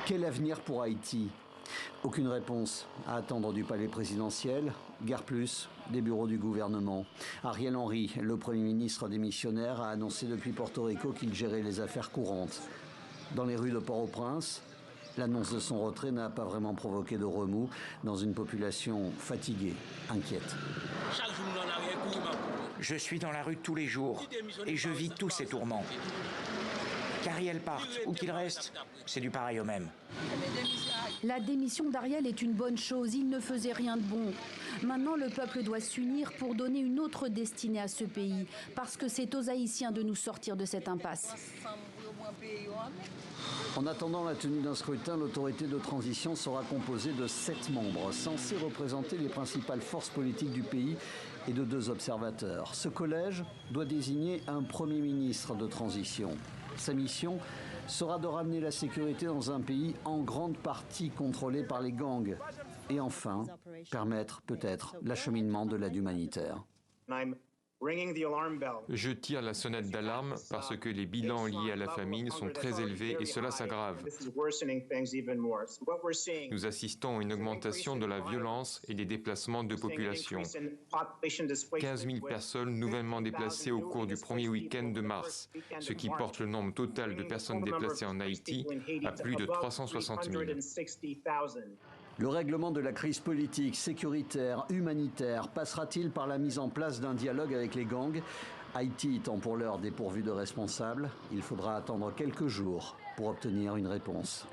Quel avenir pour Haïti? Aucune réponse à attendre du palais présidentiel, guère plus des bureaux du gouvernement. Ariel Henry, le Premier ministre démissionnaire, a annoncé depuis Porto Rico qu'il gérait les affaires courantes. Dans les rues de Port-au-Prince, l'annonce de son retrait n'a pas vraiment provoqué de remous dans une population fatiguée, inquiète. Je suis dans la rue tous les jours et je vis tous ces tourments. Qu'Ariel parte ou qu'il reste, c'est du pareil au même. La démission d'Ariel est une bonne chose, il ne faisait rien de bon. Maintenant, le peuple doit s'unir pour donner une autre destinée à ce pays, parce que c'est aux Haïtiens de nous sortir de cette impasse. En attendant la tenue d'un scrutin, l'autorité de transition sera composée de 7 membres, censés représenter les principales forces politiques du pays et de 2 observateurs. Ce collège doit désigner un Premier ministre de transition. Sa mission sera de ramener la sécurité dans un pays en grande partie contrôlé par les gangs. Et enfin, permettre peut-être l'acheminement de l'aide humanitaire. Je tire la sonnette d'alarme parce que les bilans liés à la famine sont très élevés et cela s'aggrave. Nous assistons à une augmentation de la violence et des déplacements de population. 15 000 personnes nouvellement déplacées au cours du premier week-end de mars, ce qui porte le nombre total de personnes déplacées en Haïti à plus de 360 000. Le règlement de la crise politique, sécuritaire, humanitaire passera-t-il par la mise en place d'un dialogue avec les gangs? Haïti étant pour l'heure dépourvu de responsables, il faudra attendre quelques jours pour obtenir une réponse.